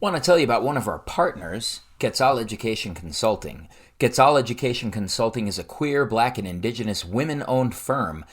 Want to tell you about one of our partners, Quetzal Education Consulting. Quetzal Education Consulting is a queer, Black, and Indigenous women-owned firm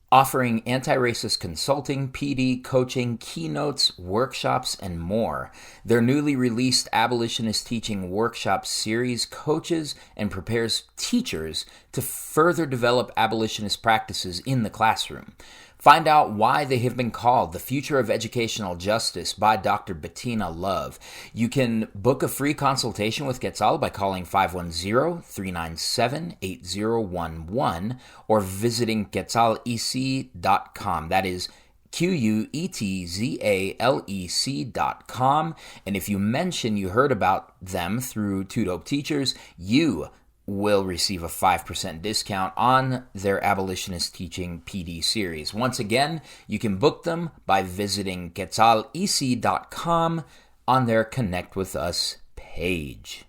offering anti-racist consulting, PD, coaching, keynotes, workshops, and more. Their newly released Abolitionist Teaching Workshop series coaches and prepares teachers to further develop abolitionist practices in the classroom. Find out why they have been called the future of educational justice by Dr. Bettina Love. You can book a free consultation with Quetzal by calling 510-397-8011 or visiting quetzalec.com. That is QUETZALEC.com. And if you mention you heard about them through Two Dope Teachers, you will receive a 5% discount on their Abolitionist Teaching PD series. Once again, you can book them by visiting quetzalec.com on their Connect With Us page.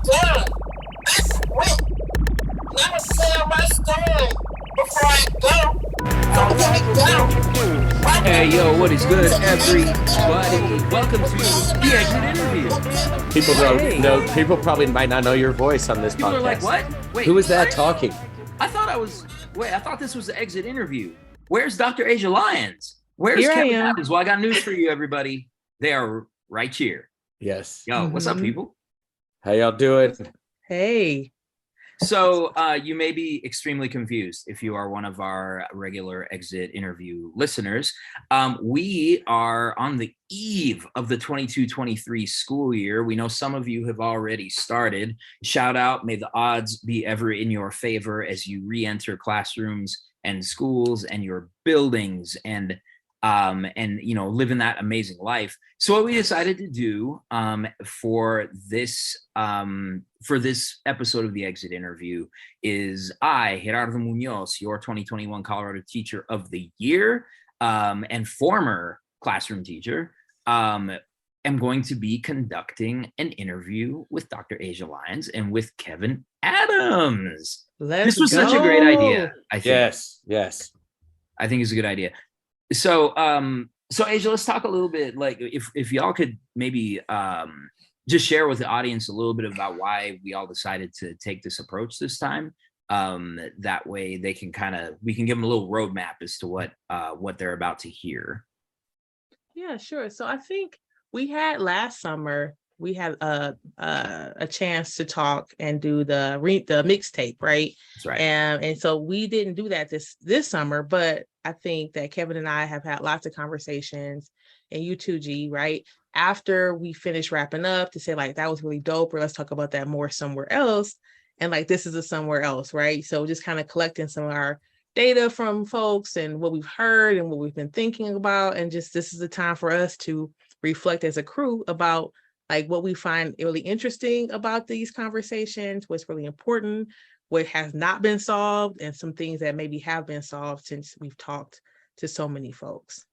Done. That's quick. Let me tell my story before I go. So here we go. Hey, yo, what is good, everybody? Welcome to the Exit Interview. People probably might not know your voice on this People podcast. are like, what? Wait, Who is that what? talking? I thought this was the Exit Interview. Where's Dr. Asia Lyons? Where's Here I Kevin am. Adams? Well, I got news for you, everybody. They are right here. Yes. Yo, what's up, people? How y'all doing? Hey. So you may be extremely confused if you are one of our regular Exit Interview listeners. We are on the eve of the 22-23 school year. We know some of you have already started. Shout out, may the odds be ever in your favor as you re-enter classrooms and schools and your buildings and living that amazing life. So what we decided to do for this episode of the Exit Interview is I, Gerardo Muoz, your 2021 Colorado Teacher of the Year and former classroom teacher, am going to be conducting an interview with Dr. Asia Lyons and with Kevin Adams. This was such a great idea, I think. Yes. I think it's a good idea. So Asia, let's talk a little bit, like if y'all could maybe just share with the audience a little bit about why we all decided to take this approach this time. That way they can we can give them a little roadmap as to what they're about to hear. Yeah, sure. So I think last summer we had a chance to talk and do the mixtape, right? That's right. And so we didn't do that this summer, but I think that Kevin and I have had lots of conversations, and you too, G, right? After we finished wrapping up to say like, that was really dope, or let's talk about that more somewhere else. And like, this is a somewhere else, right? So just kind of collecting some of our data from folks and what we've heard and what we've been thinking about. And just, this is the time for us to reflect as a crew about like what we find really interesting about these conversations, what's really important, what has not been solved, and some things that maybe have been solved since we've talked to so many folks.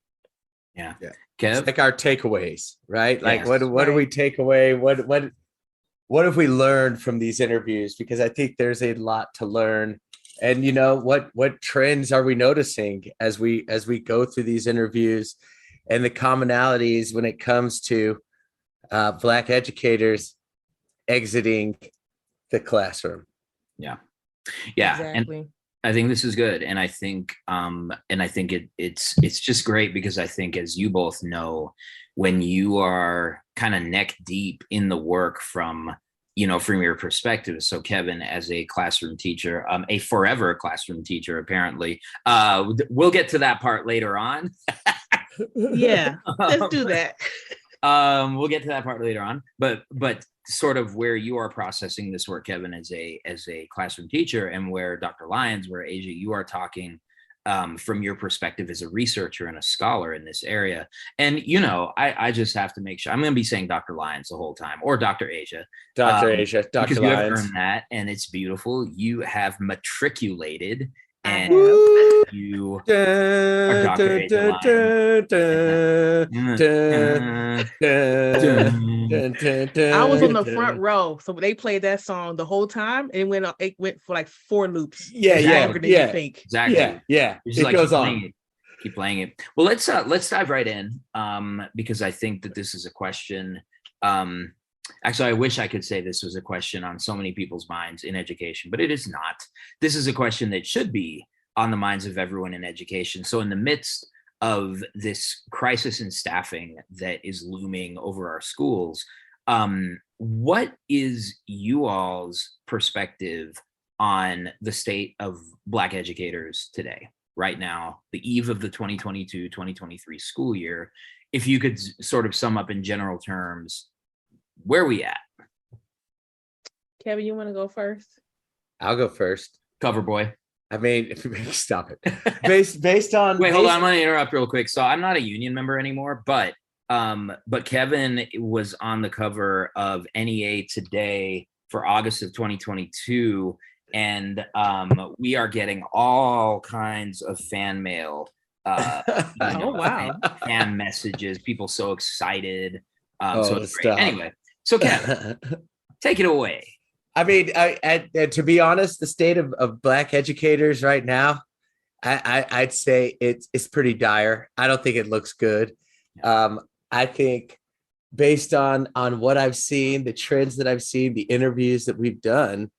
Yeah. Kev? It's like our takeaways, right? Like Yes. what do we take away? What have we learned from these interviews? Because I think there's a lot to learn. And you know, what trends are we noticing as we go through these interviews, and the commonalities when it comes to Black educators exiting the classroom? Yeah. Exactly. And I think this is good. And I think it's just great because I think, as you both know, when you are kind of neck deep in the work from your perspective. So Kevin, as a classroom teacher, a forever classroom teacher, apparently, we'll get to that part later on. Yeah, let's do that. We'll get to that part later on, but sort of where you are processing this work, Kevin, as a classroom teacher, and where Dr. Lyons, where Asia, you are talking from your perspective as a researcher and a scholar in this area. And, I just have to make sure I'm going to be saying Dr. Lyons the whole time, or Dr. Asia. Dr. Asia, Dr. Because Lyons. you have earned that, and it's beautiful. You have matriculated And have. you are Dr. Angel I was on the front row, so they played that song the whole time, and it went for like 4 loops. Longer than you think. Exactly. Yeah. It like, goes on. Keep playing it. Well, let's dive right in, because I think that this is a question. Actually, I wish I could say this was a question on so many people's minds in education, but it is not. This is a question that should be on the minds of everyone in education. So in the midst of this crisis in staffing that is looming over our schools, what is you all's perspective on the state of Black educators today, right now, the eve of the 2022-2023 school year? If you could sort of sum up in general terms, where are we at? Kevin, you want to go first? I'll go first. Cover boy. I mean, stop it. Based on. Wait, hold on. I'm going to interrupt real quick. So I'm not a union member anymore, but Kevin was on the cover of NEA Today for August of 2022, and we are getting all kinds of fan mail. Wow! Fan messages. People so excited. So it's great. Anyway, so Kevin, take it away. I mean, to be honest, the state of Black educators right now, I'd say it's pretty dire. I don't think it looks good. I think based on what I've seen, the trends that I've seen, the interviews that we've done,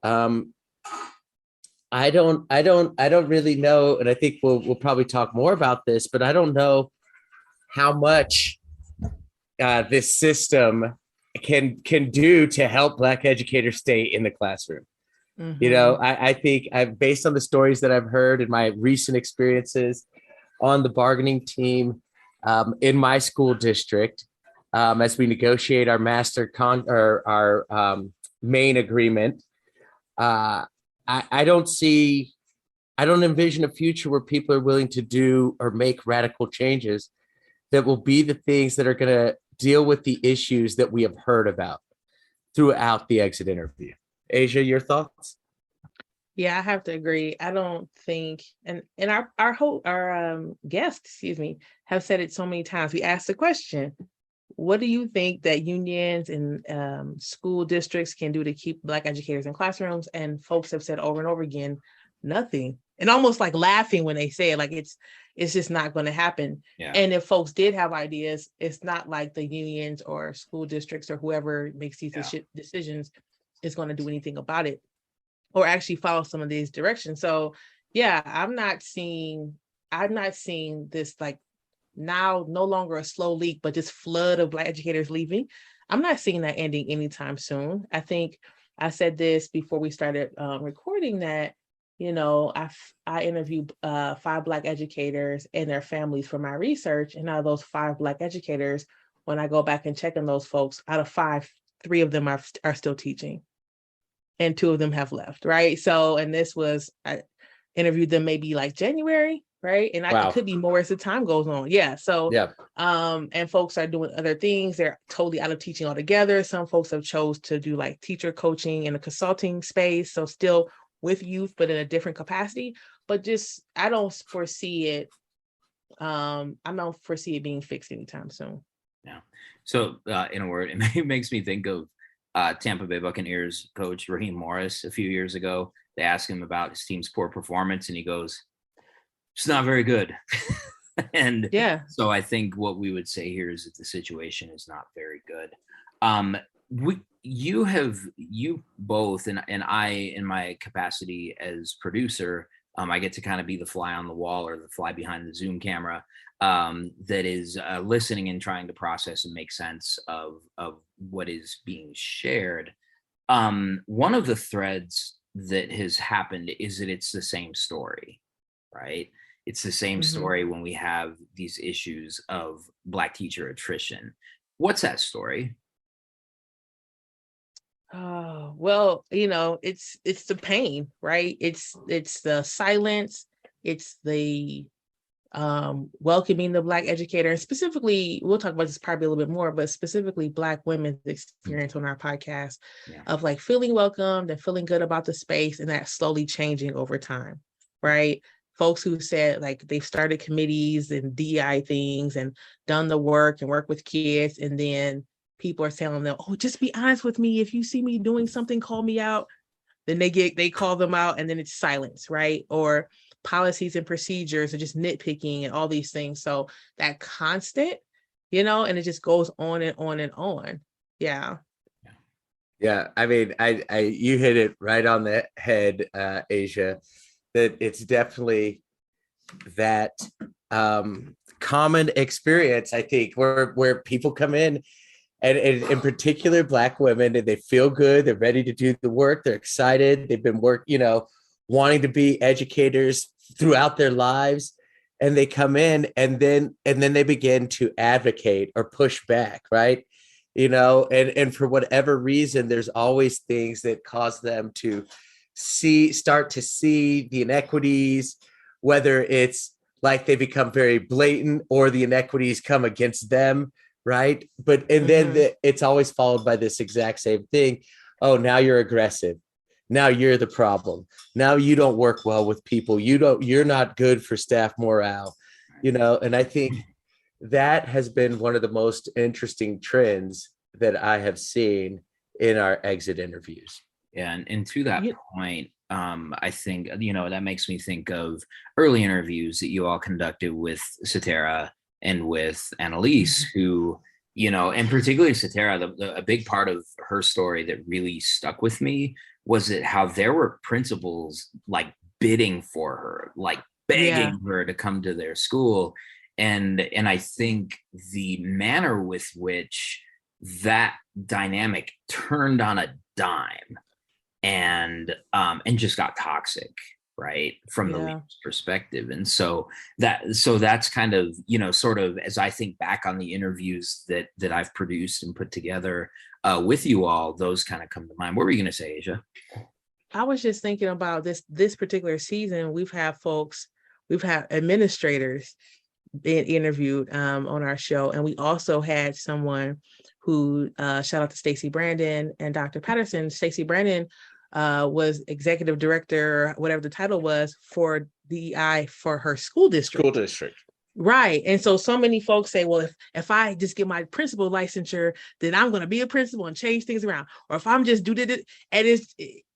I don't really know, and I think we'll probably talk more about this, but I don't know how much this system can do to help Black educators stay in the classroom. Mm-hmm. You know, I think based on the stories that I've heard in my recent experiences on the bargaining team in my school district, as we negotiate our main agreement, I don't envision a future where people are willing to do or make radical changes that will be the things that are going to deal with the issues that we have heard about throughout the exit interview. Asia, your thoughts? Yeah, I have to agree. I don't think, and our guests, have said it so many times. We asked the question, what do you think that unions and school districts can do to keep Black educators in classrooms? And folks have said over and over again, nothing. And almost like laughing when they say it, like it's just not going to happen. Yeah. And if folks did have ideas, it's not like the unions or school districts or whoever makes these decisions is going to do anything about it or actually follow some of these directions. So yeah, I'm not seeing this like now no longer a slow leak, but this flood of Black educators leaving. I'm not seeing that ending anytime soon. I think I said this before we started recording that, I interviewed 5 Black educators and their families for my research. And out of those 5 Black educators, when I go back and check on those folks, out of 5, 3 of them are still teaching and 2 of them have left. Right. So, and I interviewed them maybe like January. Right. And it could be more as the time goes on. Yeah. So, and folks are doing other things. They're totally out of teaching altogether. Some folks have chose to do like teacher coaching in a consulting space. So still with youth, but in a different capacity, but just, I don't foresee it. I don't foresee it being fixed anytime soon. Yeah. So in a word, it makes me think of Tampa Bay Buccaneers coach Raheem Morris a few years ago. They asked him about his team's poor performance and he goes, it's not very good. And so I think what we would say here is that the situation is not very good. You both, and I, in my capacity as producer, I get to kind of be the fly on the wall or the fly behind the Zoom camera that is listening and trying to process and make sense of what is being shared. One of the threads that has happened is that it's the same story, right? It's the same story when we have these issues of Black teacher attrition. What's that story? Well, it's the pain, right? It's the silence. It's the welcoming the Black educator, and specifically, we'll talk about this probably a little bit more, but specifically Black women's experience on our podcast of like feeling welcomed and feeling good about the space, and that slowly changing over time. right? Folks who said like they've started committees and DI things and done the work and work with kids. And then people are telling them, oh, just be honest with me. If you see me doing something, call me out. Then they call them out and then it's silence, right? Or policies and procedures are just nitpicking and all these things. So that constant, and it just goes on and on and on. Yeah. Yeah, I mean, I you hit it right on the head, Asia, that it's definitely that common experience, I think, where people come in and in particular Black women, and they feel good, they're ready to do the work, they're excited, they've been wanting to be educators throughout their lives, and they come in and then they begin to advocate or push back, right? And for whatever reason, there's always things that cause them to start to see the inequities, whether it's like they become very blatant or the inequities come against them, right? Then it's always followed by this exact same thing. Oh, now you're aggressive. Now you're the problem. Now you don't work well with people. You're not good for staff morale, and I think that has been one of the most interesting trends that I have seen in our exit interviews. Yeah, and to that point, I think, that makes me think of early interviews that you all conducted with Satara and with Annalise, who, and particularly Satara, a big part of her story that really stuck with me was that how there were principals like bidding for her, like begging her to come to their school. And I think the manner with which that dynamic turned on a dime and just got toxic, right, from the leader's perspective. And so that's kind of, sort of, as I think back on the interviews that I've produced and put together with you all, those kind of come to mind. What were you going to say, Asia? I was just thinking about this particular season. We've had administrators being interviewed on our show, and we also had someone who shout out to Stacey Brandon and Dr. Patterson. Stacey Brandon was executive director, whatever the title was, for DEI for her school district. Right. And so many folks say, well, if I just get my principal licensure, then I'm going to be a principal and change things around. Or if I'm just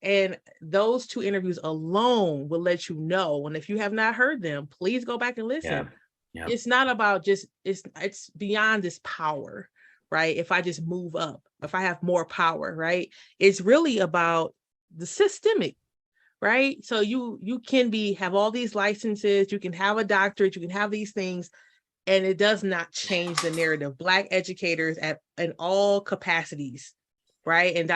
and those two interviews alone will let you know. And if you have not heard them, please go back and listen. Yeah. It's not about it's beyond this power, right? If I just move up, if I have more power, right? It's really about the systemic, right? So you can have all these licenses, you can have a doctorate, you can have these things, and it does not change the narrative. Black educators in all capacities, right? And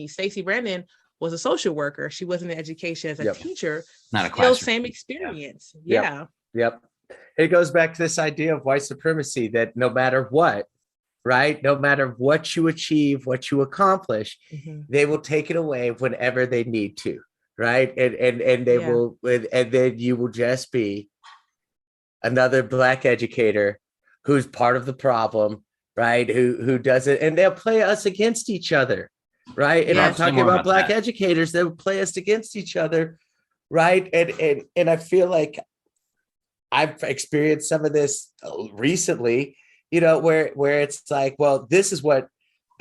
Stacey Brandon was a social worker. She wasn't in education as a teacher. Not a classroom. Same experience. Yep. It goes back to this idea of white supremacy, that no matter what, right? No matter what you achieve, what you accomplish, they will take it away whenever they need to, right? And they will, and then you will just be another Black educator who's part of the problem, right? Who does it, and they'll play us against each other, right? And I'm talking about Black educators that will play us against each other, right? And I feel like I've experienced some of this recently, where it's like, well, this is what,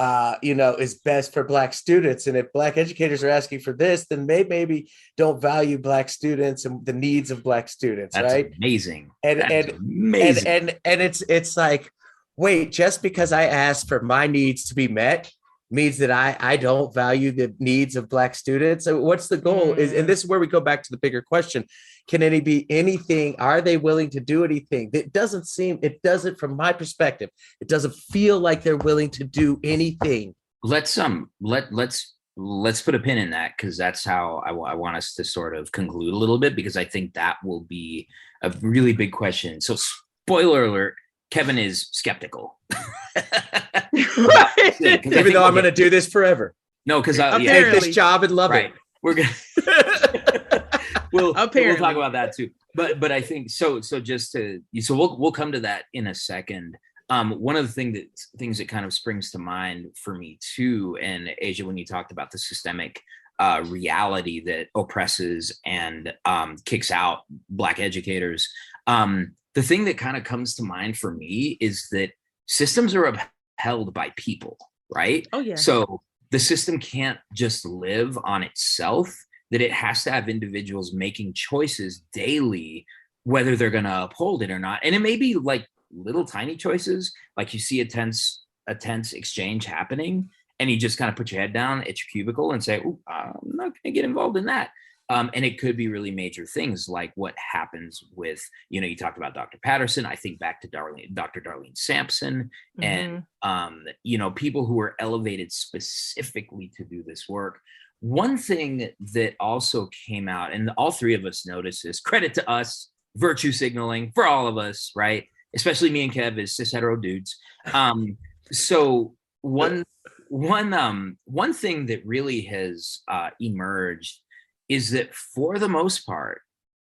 is best for Black students. And if Black educators are asking for this, then maybe don't value Black students and the needs of Black students. That's right. Amazing. Amazing. And it's like, wait, just because I asked for my needs to be met means that I don't value the needs of Black students. So what's the goal and this is where we go back to the bigger question. Can it be anything? Are they willing to do anything? It doesn't, from my perspective, it doesn't feel like they're willing to do anything. Let's put a pin in that, because that's how I want us to sort of conclude a little bit, because I think that will be a really big question. So spoiler alert, Kevin is skeptical. Right. Even though I'm going to do this forever. No, because I'll take this job and love it. We're going to. We'll talk about that too. But I think so we'll come to that in a second. One of the things that kind of springs to mind for me too, and Asia, when you talked about the systemic reality that oppresses and kicks out Black educators. The thing that kind of comes to mind for me is that systems are upheld by people, right? Oh, yeah. So the system can't just live on itself, that it has to have individuals making choices daily, whether they're going to uphold it or not. And it may be like little tiny choices, like you see a tense exchange happening, and you just kind of put your head down at your cubicle and say, "Ooh, I'm not going to get involved in that." And it could be really major things like what happens with, you talked about Dr. Patterson. I think back to Dr. Darlene Sampson, and, people who were elevated specifically to do this work. One thing that also came out, and all three of us noticed this, credit to us, virtue signaling for all of us, right? Especially me and Kev as cis hetero dudes. So one thing that really has emerged is that for the most part,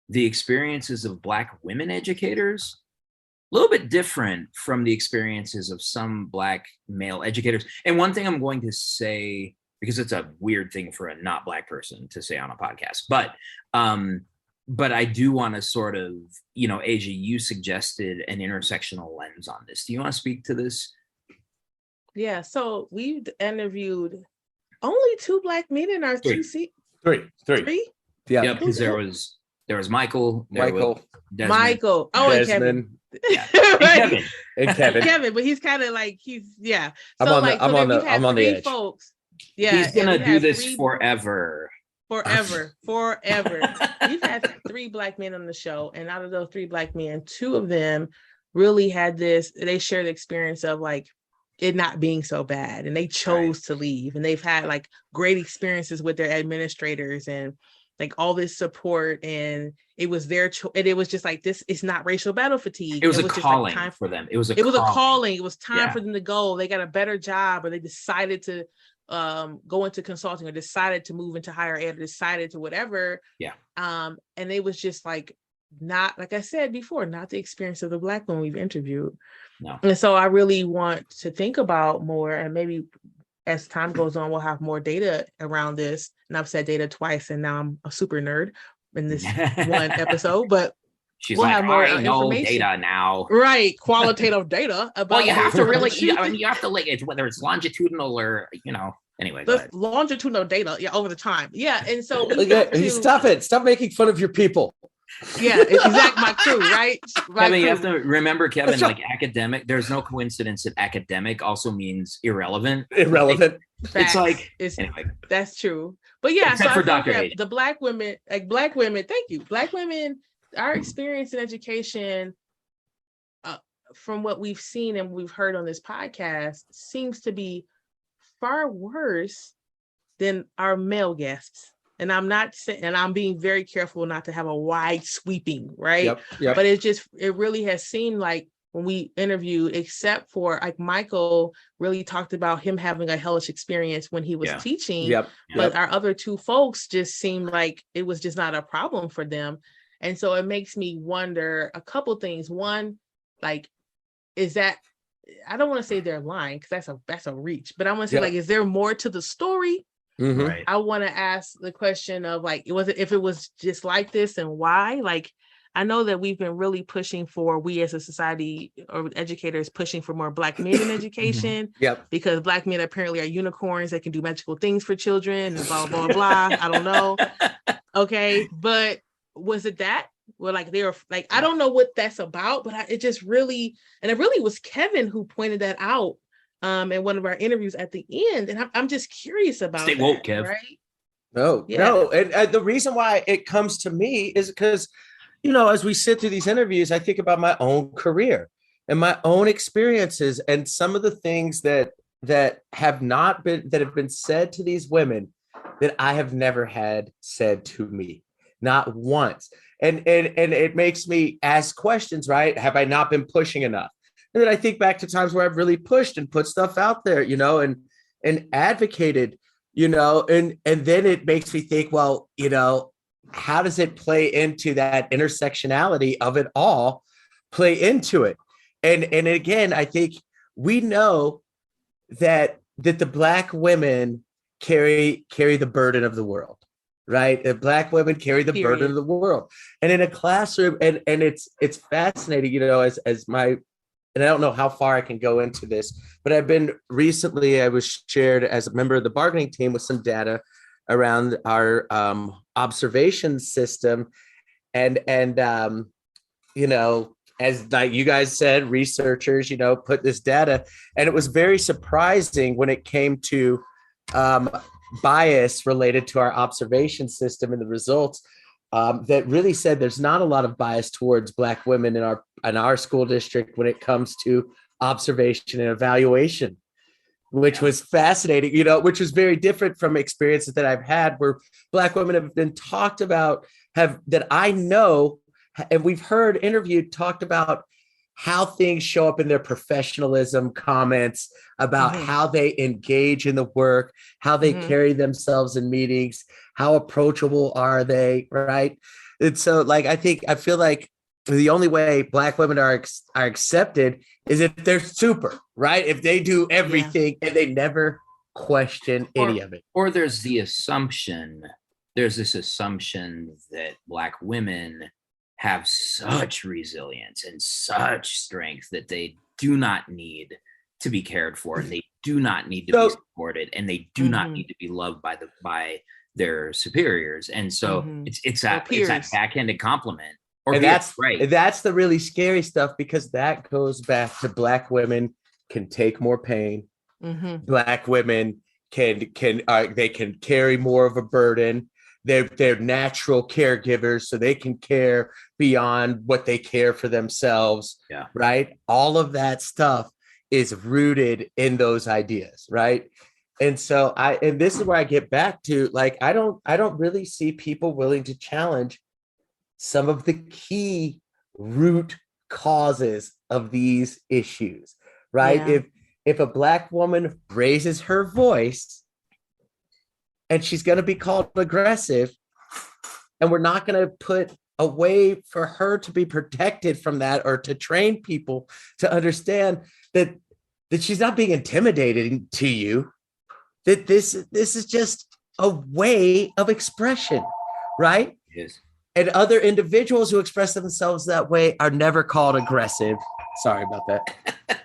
the experiences of Black women educators, a little bit different from the experiences of some Black male educators. And one thing I'm going to say, because it's a weird thing for a not Black person to say on a podcast, but I do want to sort of, Asia, you suggested an intersectional lens on this. Do you want to speak to this? Yeah, so we've interviewed only 2 Black men in our Three. Three? Yeah, because there was Michael, Michael, Desmond, Michael, and Kevin. yeah, Right. and Kevin. Kevin, but he's kind of like yeah. I'm So on the- like I'm so on then the- we've had I'm on the 3 edge. folks. Yeah, he's gonna and we do had this 3 forever. Forever. We've had 3 Black men on the show, and out of those 3 Black men, 2 of them really had this. They shared the experience of like it not being so bad, and they chose to leave, and they've had like great experiences with their administrators and like all this support, and it was their choice. And it was just like this. It's not racial battle fatigue. It was a just calling like time for them. It was a calling. It was time Yeah. for them to go. They got a better job, or they decided to go into consulting, or decided to move into higher ed, or decided to whatever. Yeah. And it was just like not, like I said before, not the experience of the Black women we've interviewed. No. And so I really want to think about more, and maybe as time goes on, we'll have more data around this. And I've said data twice, and now I'm a super nerd in this one episode, but She's we'll like, have more I know information. data now. Right. Qualitative data about Well, you have to really, shoot. you have to like it's whether it's longitudinal or anyway. Go The ahead. longitudinal data, over the time. Yeah. And so Stop it. Stop making fun of your people. Yeah, it's exactly my crew, right? Kevin, you have to remember, Kevin, like academic, there's no coincidence that academic also means irrelevant. Irrelevant. It's like, anyway. That's true. But yeah, except so for I think Dr. that Hayden. the Black women, thank you. Black women, our experience in education, from what we've seen and we've heard on this podcast, seems to be far worse than our male guests. And I'm not saying, and I'm being very careful not to have a wide sweeping, right? Yep. But it really has seemed like when we interviewed, except for like Michael really talked about him having a hellish experience when he was teaching. Yep. But our other 2 folks just seemed like it was just not a problem for them. And so it makes me wonder a couple things. One, like, is that, I don't want to say they're lying because that's a reach, but I want to say like, is there more to the story? Mm-hmm. Right. I want to ask the question of like, if it was just like this, and why? Like, I know that we've been really pushing for, we as a society or educators pushing for more Black men in education. Yep. Because Black men apparently are unicorns that can do magical things for children and blah, blah, blah. I don't know. Okay. But was it that? Well, like they were like, I don't know what that's about, but it really was Kevin who pointed that out in one of our interviews at the end. And I'm just curious about Stay that, woke, Kev. right? No. And the reason why it comes to me is because, as we sit through these interviews, I think about my own career and my own experiences and some of the things that have been said to these women that I have never had said to me, not once. And it makes me ask questions, right? Have I not been pushing enough? And then I think back to times where I've really pushed and put stuff out there, and advocated, and then it makes me think, well, how does it play into that intersectionality of it all play into it? And again, I think we know that the Black women carry the burden of the world, right? That Black women carry the burden of the world. And in a classroom, and it's fascinating, as my, and I don't know how far I can go into this, but I was shared as a member of the bargaining team with some data around our observation system. And as like you guys said, researchers, put this data, and it was very surprising when it came to bias related to our observation system and the results that really said there's not a lot of bias towards Black women in our school district when it comes to observation and evaluation, which was fascinating, which was very different from experiences that I've had where Black women have been talked about, that I know, and we've heard interviewed, talked about how things show up in their professionalism, comments about how they engage in the work, how they carry themselves in meetings, how approachable are they, right? And so I feel like the only way Black women are accepted is if they're super, right? If they do everything and they never question any of it. Or there's this assumption that Black women have such resilience and such strength that they do not need to be cared for, and they do not need to be supported, and they do not need to be loved by their superiors. And so it's that backhanded compliment. And that's right. That's the really scary stuff, because that goes back to Black women can take more pain. Black women can carry more of a burden. They're natural caregivers, so they can care beyond what they care for themselves. Yeah. Right. All of that stuff is rooted in those ideas. Right. And so and this is where I get back to, I don't really see people willing to challenge some of the key root causes of these issues. Right. Yeah. If a Black woman raises her voice, and she's going to be called aggressive, and we're not going to put a way for her to be protected from that, or to train people to understand that she's not being intimidated to you, that this is just a way of expression, right? Yes. And other individuals who express themselves that way are never called aggressive. Sorry about that.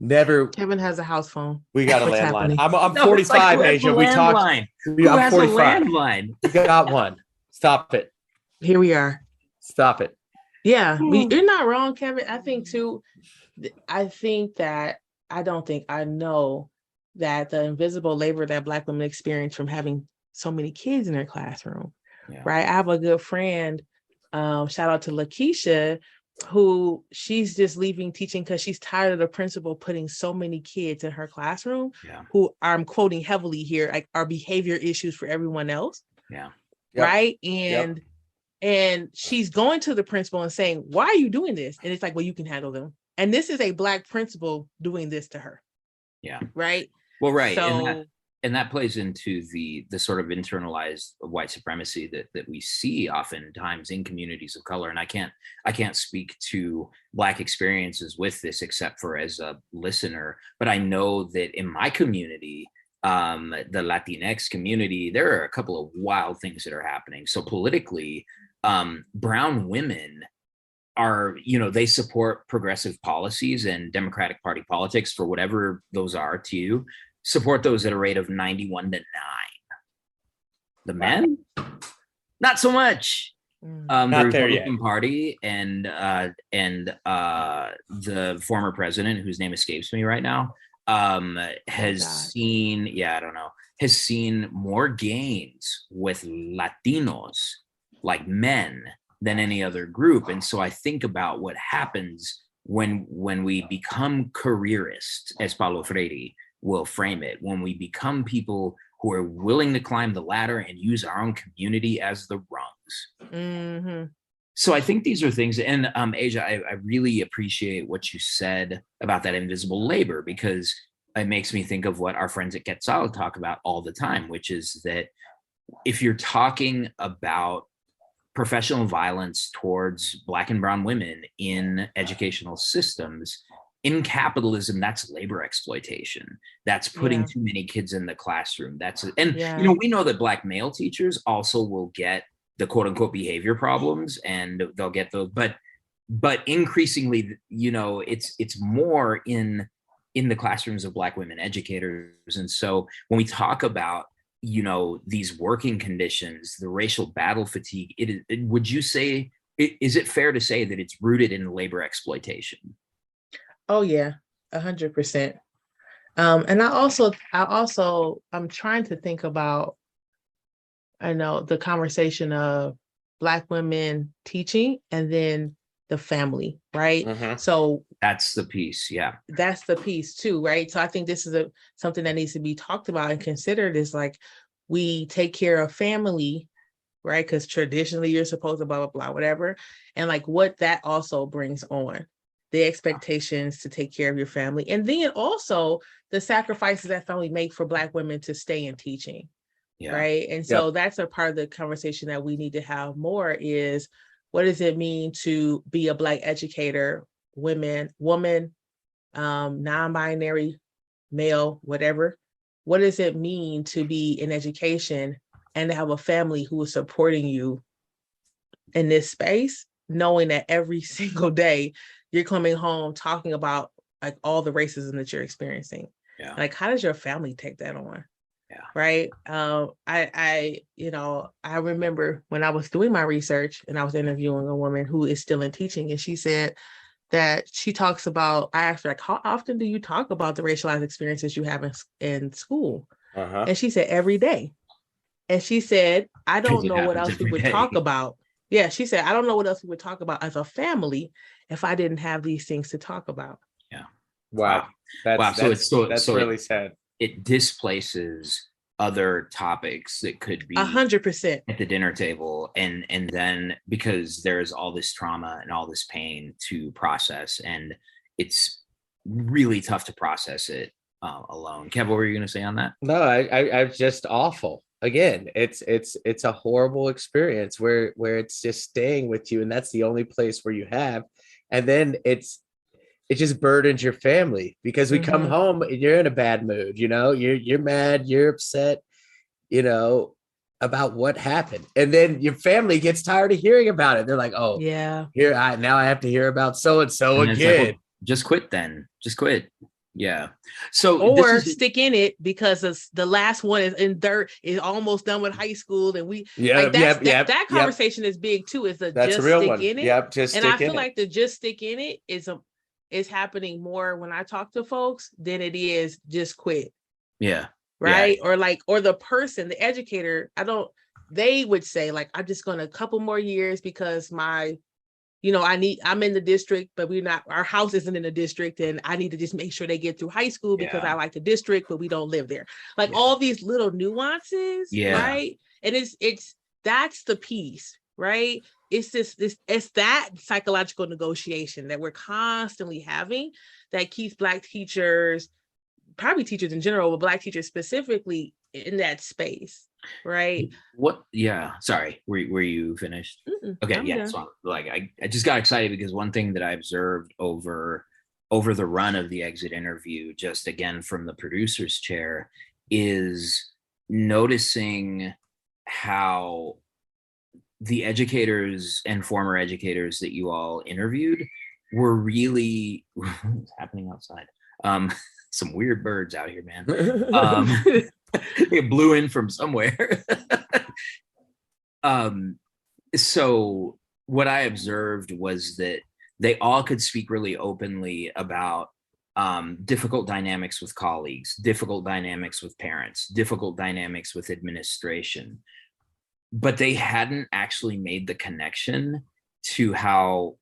Never. Kevin has a house phone. We got a landline. I'm 45, Asia. We talked. Who has a landline? We got one. Stop it. Here we are. Stop it. Yeah, you're not wrong, Kevin. I think too. I know that the invisible labor that Black women experience from having so many kids in their classroom. Yeah. Right. I have a good friend. Shout out to Lakeisha, who she's just leaving teaching because she's tired of the principal putting so many kids in her classroom who I'm quoting heavily here, are behavior issues for everyone else. Yeah. Yep. Right. And she's going to the principal and saying, why are you doing this? And it's like, well, you can handle them. And this is a Black principal doing this to her. Yeah. Right. Well, right. So, and that plays into the sort of internalized white supremacy that we see oftentimes in communities of color. And I can't speak to Black experiences with this except for as a listener, but I know that in my community, the Latinx community, there are a couple of wild things that are happening. So politically, brown women are, they support progressive policies and Democratic Party politics, for whatever those are to you. Support those at a rate of 91 to 9. The men, not so much. Not the there Republican yet. Party and the former president, whose name escapes me right now, has seen more gains with Latinos, like men, than any other group. And so I think about what happens when we become careerists, as Paulo Freire will frame it, when we become people who are willing to climb the ladder and use our own community as the rungs. Mm-hmm. So I think these are things, and Asia, I really appreciate what you said about that invisible labor, because it makes me think of what our friends at Quetzal talk about all the time, which is that if you're talking about professional violence towards Black and brown women in educational systems, in capitalism, that's labor exploitation. That's putting Yeah. too many kids in the classroom. And Yeah. you know, we know that Black male teachers also will get the quote unquote behavior problems, and they'll get those, but increasingly, you know, it's more in the classrooms of Black women educators. And so when we talk about, you know, these working conditions, the racial battle fatigue, would you say, is it fair to say that it's rooted in labor exploitation? Oh yeah, 100%. And I'm trying to think about, I know, the conversation of Black women teaching and then the family, right? So that's the piece. Yeah. That's the piece too, right? So I think this is something that needs to be talked about and considered, is like, we take care of family, right? Because traditionally you're supposed to blah, blah, blah, whatever. And like what that also brings on, the expectations to take care of your family. And then also the sacrifices that family make for Black women to stay in teaching. Yeah. Right. And so that's a part of the conversation that we need to have more, is what does it mean to be a Black educator, woman, non-binary, male, whatever. What does it mean to be in education and to have a family who is supporting you in this space, knowing that every single day you're coming home talking about like all the racism that you're experiencing? Yeah. Like, how does your family take that on? Yeah. Right. I remember when I was doing my research and I was interviewing a woman who is still in teaching, and she said that she talks about, I asked her, like, how often do you talk about the racialized experiences you have in school? And she said, every day. And she said, I don't know what else we would talk about. Yeah. She said, I don't know what else we would talk about as a family if I didn't have these things to talk about. Yeah. Wow. That's really sad. It displaces other topics that could be 100% at the dinner table, and then because there's all this trauma and all this pain to process, and it's really tough to process it alone. Kev, what were you going to say on that? No, I'm just awful. Again, it's a horrible experience where it's just staying with you, and that's the only place where you have, and then it just burdens your family, because we come home and you're in a bad mood, you know, you're mad, you're upset, you know, about what happened. And then your family gets tired of hearing about it. They're like, oh yeah, now I have to hear about so-and-so again. Like, well, just quit then. Just quit. Yeah. So or stick in it, because the last one is in dirt, is almost done with high school, and that conversation is big too. Is that's just a real stick one. In it. Yep, just and stick I feel in like the just stick in it is happening more when I talk to folks than it is just quit. Yeah. Right. Yeah. Or the person, the educator, they would say like, I'm just going to a couple more years because I'm in the district, but our house isn't in the district, and I need to just make sure they get through high school because I like the district, but we don't live there. Like all these little nuances. Yeah. Right. And that's the piece, right? It's that psychological negotiation that we're constantly having that keeps Black teachers, probably teachers in general, but Black teachers specifically, in that space, right? What? Yeah. Sorry. Were you finished? Okay. I'm done. So I just got excited because one thing that I observed over the run of the exit interview, just again from the producer's chair, is noticing how the educators and former educators that you all interviewed were really what's happening outside. Some weird birds out here, man. It blew in from somewhere. So what I observed was that they all could speak really openly about difficult dynamics with colleagues, difficult dynamics with parents, difficult dynamics with administration. But they hadn't actually made the connection to how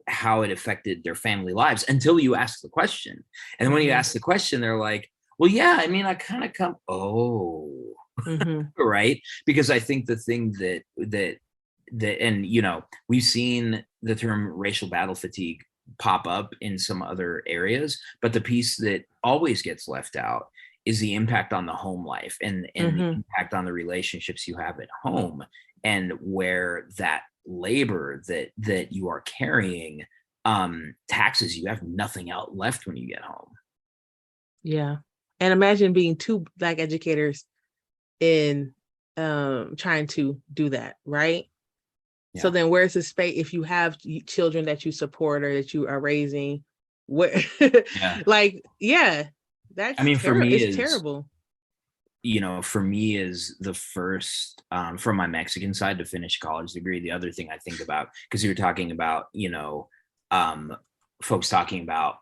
it affected their family lives until you ask the question. And when you ask the question, they're like, well, yeah, I mean, I kind of come, right? Because I think the thing that, and, you know, we've seen the term racial battle fatigue pop up in some other areas, but the piece that always gets left out is the impact on the home life and the impact on the relationships you have at home, and where that labor that you are carrying taxes, you have nothing out left when you get home. Yeah. And imagine being two Black educators in trying to do that, right? Yeah. So then where's the space if you have children that you support or that you are raising? Where Yeah. like, yeah, that's I mean, for me, it's terrible. You know, for me is the first from my Mexican side to finish a college degree. The other thing I think about, because you were talking about, you know, folks talking about,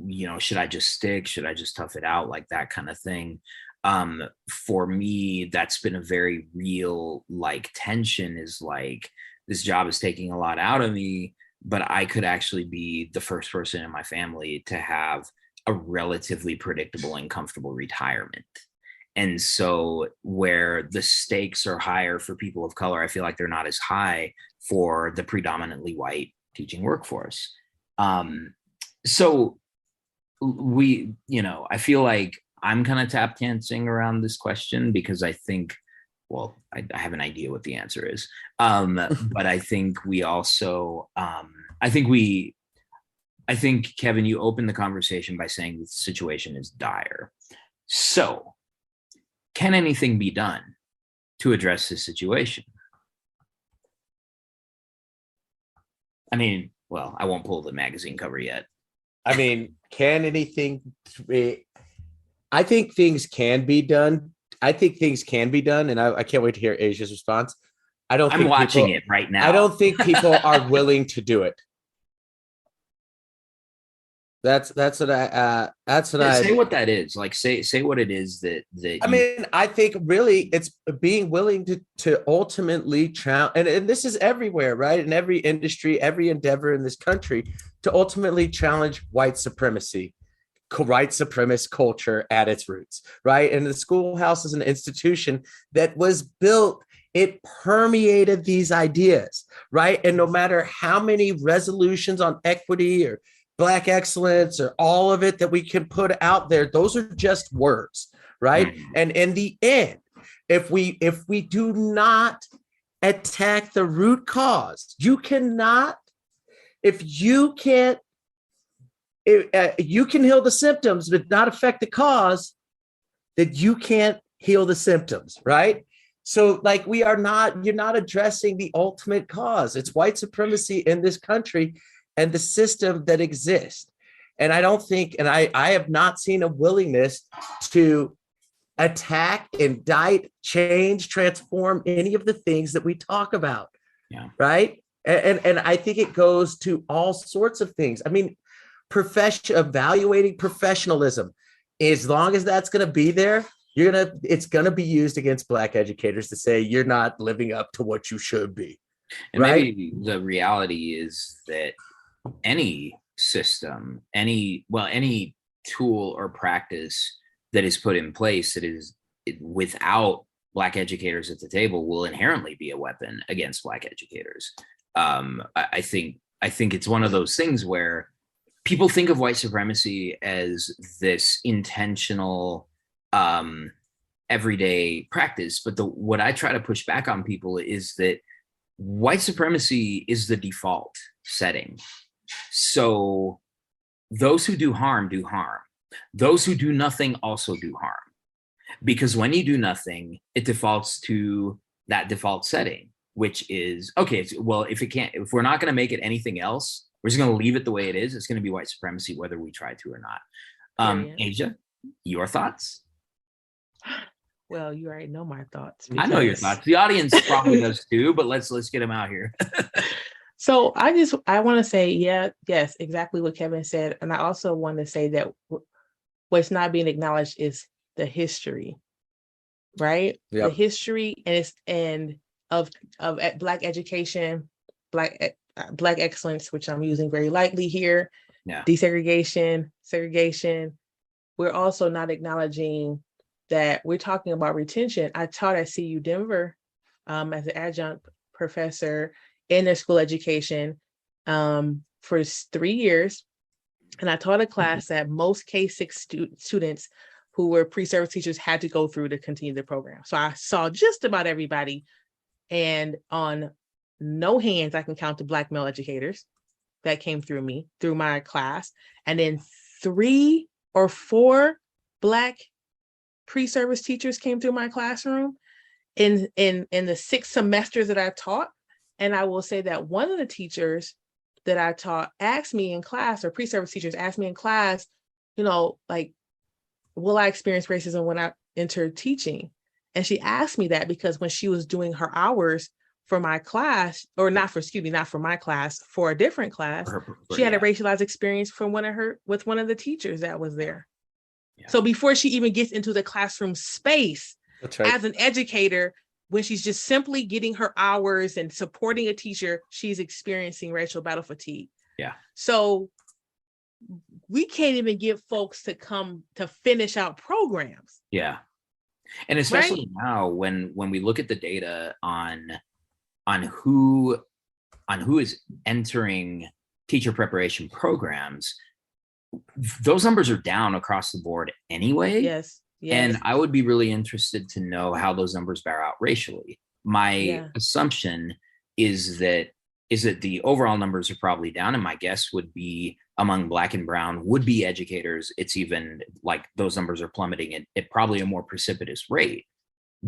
you know, should I just stick? Should I just tough it out? Like that kind of thing. For me, that's been a very real like tension, is like, this job is taking a lot out of me, but I could actually be the first person in my family to have a relatively predictable and comfortable retirement. And so where the stakes are higher for people of color, I feel like they're not as high for the predominantly white teaching workforce. So we, you know, I feel like I'm kind of tap dancing around this question because I think, well, I have an idea what the answer is. But I think we also, I think Kevin, you opened the conversation by saying the situation is dire. So can anything be done to address this situation? I mean, well, I won't pull the magazine cover yet. I mean, can anything be, I think things can be done. I think things can be done. And I can't wait to hear Asia's response. I'm watching it right now. I don't think people are willing to do it. That's what I say what that is. Like say what it is that I mean, I think really it's being willing to ultimately challenge, and this is everywhere, right? In every industry, every endeavor in this country, to ultimately challenge white supremacy, white supremacist culture at its roots, right? And the schoolhouse is an institution that was built, it permeated these ideas, right? And no matter how many resolutions on equity or Black excellence or all of it that we can put out there, those are just words, right? Mm-hmm. And in the end, if we do not attack the root cause, you can heal the symptoms but not affect the cause, that you can't heal the symptoms, right? So like you're not addressing the ultimate cause. It's white supremacy in this country and the system that exists. And I don't think, and I have not seen a willingness to attack, indict, change, transform any of the things that we talk about. Yeah. Right. And I think it goes to all sorts of things. I mean, evaluating professionalism, as long as that's going to be there, it's going to be used against Black educators to say you're not living up to what you should be. And right? Maybe the reality is that any system, any tool or practice that is put in place that is without Black educators at the table will inherently be a weapon against Black educators. I think it's one of those things where people think of white supremacy as this intentional, everyday practice. But what I try to push back on people is that white supremacy is the default setting. So those who do harm. Those who do nothing also do harm. Because when you do nothing, it defaults to that default setting, which is, okay, well, if we're not going to make it anything else, we're just going to leave it the way it is. It's going to be white supremacy, whether we try to or not. Asia, your thoughts? Well, you already know my thoughts. I know your thoughts. The audience probably does too, but let's get them out here. So I want to say, yes, exactly what Kevin said. And I also want to say that what's not being acknowledged is the history, right? Yep. The history of Black education, Black excellence, which I'm using very lightly here. Yeah. Desegregation, segregation. We're also not acknowledging that we're talking about retention. I taught at CU Denver as an adjunct professor in their school education for 3 years. And I taught a class that most K-6 students who were pre-service teachers had to go through to continue the program. So I saw just about everybody. And on no hands, I can count the Black male educators. that came through my class, and then 3 or 4 Black pre-service teachers came through my classroom in the 6 semesters that I taught. And I will say that one of the teachers that I taught asked me in class, or pre-service teachers asked me in class, like, will I experience racism when I enter teaching? And she asked me that because when she was doing her hours for my class, or not for my class, for a different class, she had a racialized experience with one of the teachers that was there. Yeah. So before she even gets into the classroom space, that's right, as an educator, when she's just simply getting her hours and supporting a teacher, she's experiencing racial battle fatigue. Yeah. So we can't even get folks to come to finish out programs. Yeah. And especially now when we look at the data on who is entering teacher preparation programs, those numbers are down across the board anyway. Yes. And I would be really interested to know how those numbers bear out racially. My assumption is that the overall numbers are probably down, and my guess would be among Black and brown would-be educators, it's even like those numbers are plummeting at probably a more precipitous rate.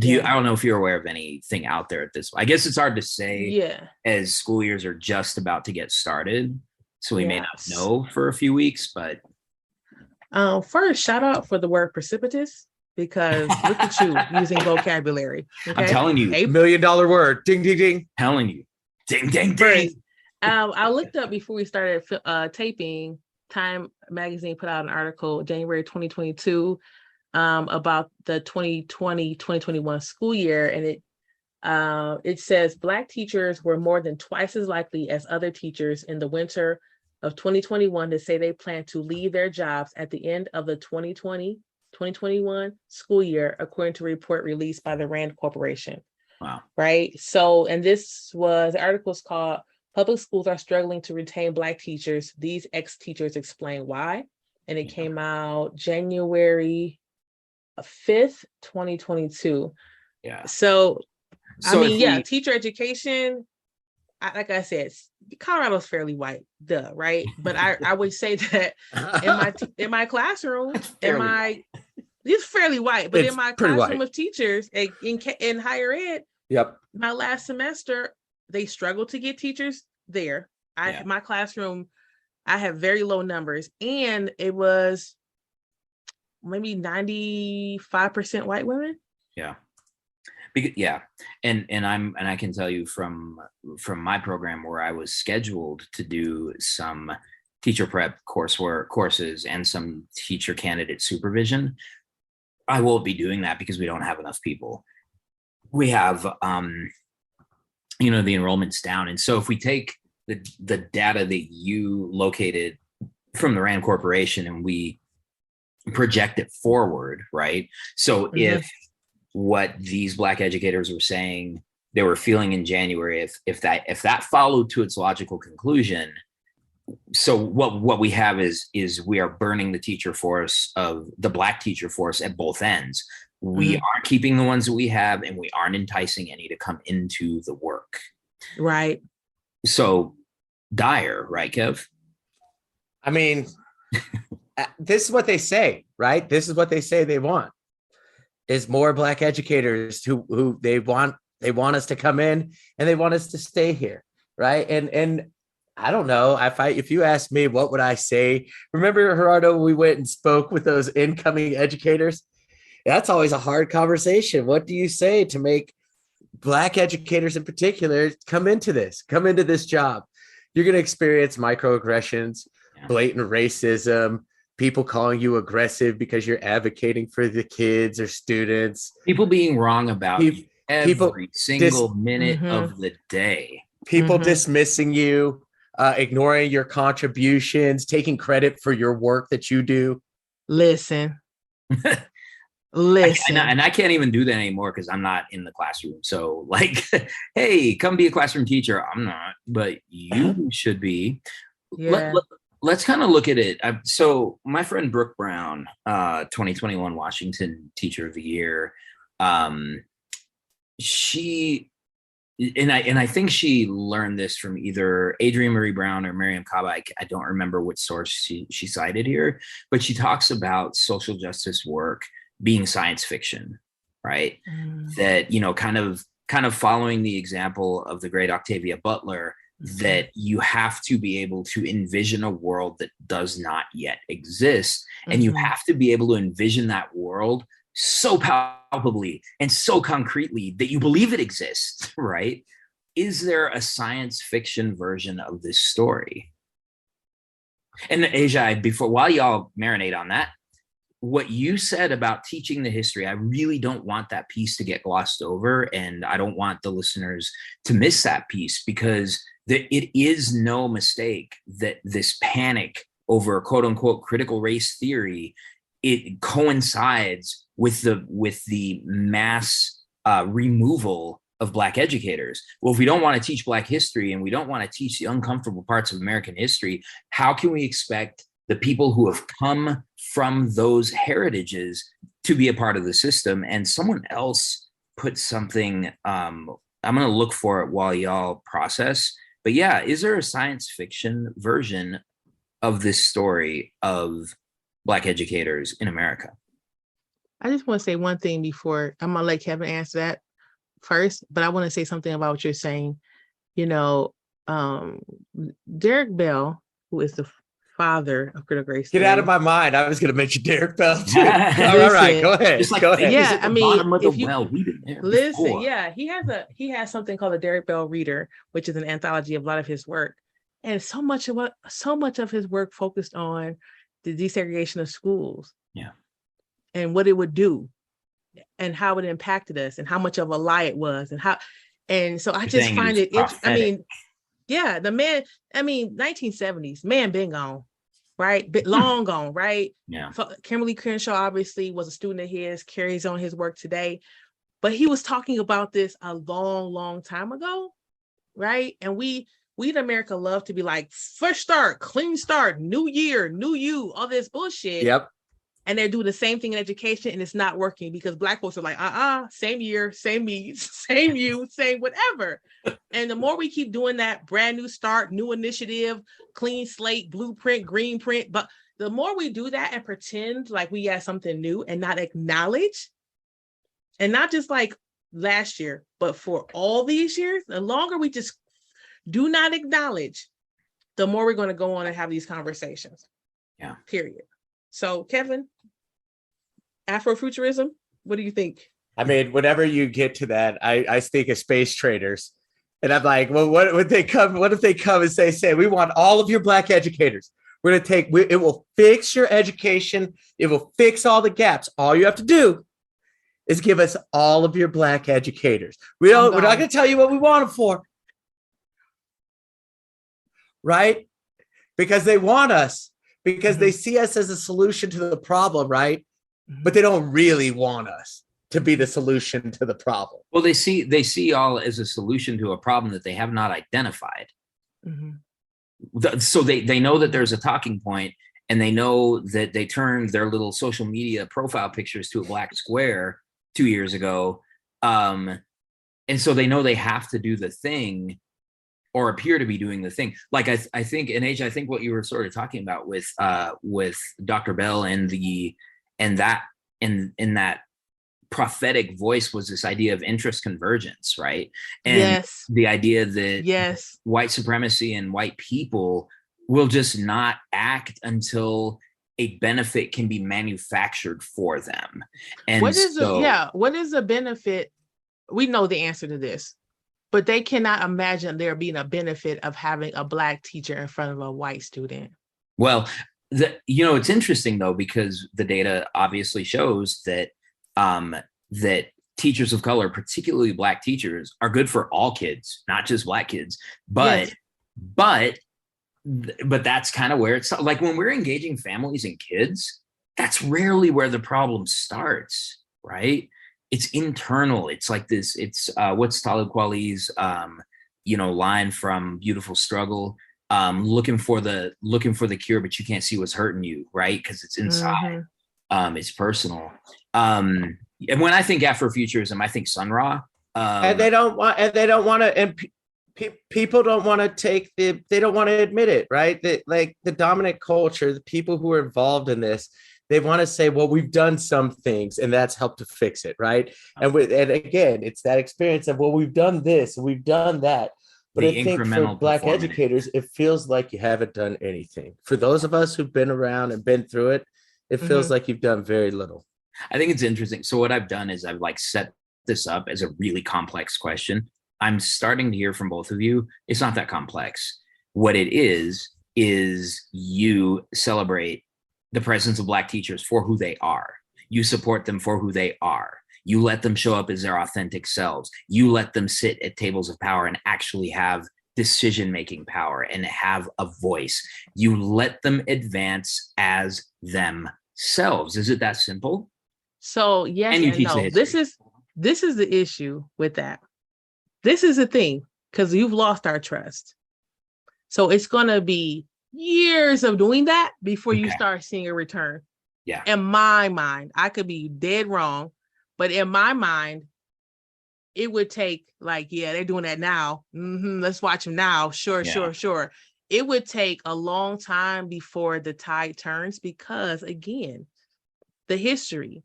I don't know if you're aware of anything out there at this. I guess it's hard to say as school years are just about to get started. So we may not know for a few weeks, but. First, shout out for the word precipitous, because look at you using vocabulary. Okay? I'm telling you. $1 million word. Ding, ding, ding. Telling you. Ding, ding, ding. I looked up before we started taping. Time magazine put out an article January 2022 about the 2020-2021 school year, and it says Black teachers were more than twice as likely as other teachers in the winter of 2021 to say they plan to leave their jobs at the end of the 2020-2021 school year, according to a report released by the Rand Corporation. Wow. Right. So, and the article is called Public Schools Are Struggling to Retain Black Teachers. These ex-teachers explain why. And it came out January 5th, 2022. Yeah. So I mean, teacher education, like I said, Colorado's fairly white, right? But I would say that in my classroom, it's fairly white, but in my classroom of teachers in higher ed, my last semester, they struggled to get teachers there. My classroom, I have very low numbers, and it was maybe 95% white women. Yeah. And I can tell you from my program where I was scheduled to do some teacher prep courses and some teacher candidate supervision, I won't be doing that because we don't have enough people. We have the enrollment's down, and so if we take the data that you located from the Rand Corporation and we project it forward, right? So if what these Black educators were saying they were feeling in January, if that followed to its logical conclusion, so what we have is we are burning the teacher force of the Black teacher force at both ends. We aren't keeping the ones that we have, and we aren't enticing any to come into the work. Right. So dire, right, Kev? I mean, this is what they say, right? This is what they say they want. Is more Black educators who they want us to come in and they want us to stay here, right? And I don't know, if you ask me, what would I say? Remember, Gerardo, we went and spoke with those incoming educators? That's always a hard conversation. What do you say to make Black educators in particular come into this job? You're going to experience microaggressions, blatant racism, people calling you aggressive because you're advocating for the kids or students. People being wrong about you every single minute of the day. People dismissing you, ignoring your contributions, taking credit for your work that you do. Listen. And I can't even do that anymore because I'm not in the classroom. So hey, come be a classroom teacher. I'm not, but you should be. Yeah. Let's kind of look at it. So my friend Brooke Brown, 2021 Washington Teacher of the Year, she and I think she learned this from either Adrienne Marie Brown or Miriam Kaba. I don't remember which source she cited here, but she talks about social justice work being science fiction, right? That, kind of following the example of the great Octavia Butler, that you have to be able to envision a world that does not yet exist. And you have to be able to envision that world so palpably and so concretely that you believe it exists, right? Is there a science fiction version of this story? And Asia, while y'all marinate on that, what you said about teaching the history, I really don't want that piece to get glossed over. And I don't want the listeners to miss that piece, because it is no mistake that this panic over quote unquote critical race theory, it coincides with the mass removal of Black educators. Well, if we don't want to teach Black history and we don't want to teach the uncomfortable parts of American history, how can we expect the people who have come from those heritages to be a part of the system? And someone else put something, I'm going to look for it while y'all process. But yeah, is there a science fiction version of this story of Black educators in America? I just want to say one thing before I'm going to let Kevin answer that first, but I want to say something about what you're saying. Derek Bell, who is the father of critical race theory. Get out of my mind. I was going to mention Derek Bell too. All right, go ahead. Go ahead. Yeah, I mean, listen, yeah, he has something called the Derek Bell Reader, which is an anthology of a lot of his work, and so much of his work focused on the desegregation of schools. Yeah, and what it would do, and how it impacted us, and how much of a lie it was, and so I just find it. I mean. Yeah, the man, 1970s, man been gone, right? Long gone, right? Yeah. Kimberly Crenshaw obviously was a student of his, carries on his work today, but he was talking about this a long, long time ago, right? And we in America love to be like, fresh start, clean start, new year, new you, all this bullshit. Yep. And they're doing the same thing in education, and it's not working because Black folks are like, same year, same me, same you, same whatever. And the more we keep doing that, brand new start, new initiative, clean slate, blueprint, green print, but the more we do that and pretend like we have something new and not acknowledge, and not just like last year, but for all these years, the longer we just do not acknowledge, the more we're going to go on and have these conversations. Yeah. Period. So, Kevin, Afrofuturism, what do you think? I mean, whenever you get to that, I think of space traders, and I'm like, well, what if they come and say, we want all of your Black educators. We're going to it will fix your education. It will fix all the gaps. All you have to do is give us all of your Black educators. We're not going to tell you what we want them for. Right? Because they want us. Because they see us as a solution to the problem, right? But they don't really want us to be the solution to the problem. Well, they see y'all as a solution to a problem that they have not identified. So they know that there's a talking point, and they know that they turned their little social media profile pictures to a black square 2 years ago. And so they know they have to do the thing, or appear to be doing the thing. Like I think, and Age, I think what you were sort of talking about with Dr. Bell and that prophetic voice was this idea of interest convergence, right? And the idea that white supremacy and white people will just not act until a benefit can be manufactured for them. And what is the benefit? We know the answer to this. But they cannot imagine there being a benefit of having a Black teacher in front of a white student. Well, it's interesting though, because the data obviously shows that that teachers of color, particularly Black teachers, are good for all kids, not just Black kids. But that's kind of where it's like when we're engaging families and kids, that's rarely where the problem starts, right? It's internal. It's like this. It's what's Talib Kweli's line from Beautiful Struggle, looking for the cure, but you can't see what's hurting you, right? Because it's inside. It's personal. And when I think Afrofuturism, I think Sun Ra. And they don't want to, and people don't want to they don't want to admit it, right? That, like, the dominant culture, the people who are involved in this, they want to say, well, we've done some things and that's helped to fix it, right? And again, it's that experience of, well, we've done this and we've done that. But I think for Black educators, it feels like you haven't done anything. For those of us who've been around and been through it, it feels like you've done very little. I think it's interesting. So what I've done is I've like set this up as a really complex question. I'm starting to hear from both of you, it's not that complex. What it is you celebrate the presence of Black teachers for who they are. You support them for who they are. You let them show up as their authentic selves. You let them sit at tables of power and actually have decision-making power and have a voice. You let them advance as themselves. Is it that simple? So yes and no. This is the issue with that. This is the thing, because you've lost our trust. So it's going to be years of doing that before you start seeing a return. Yeah. In my mind, I could be dead wrong, but in my mind, it would take like, yeah, they're doing that now. Let's watch them now. Sure. It would take a long time before the tide turns because, again, the history,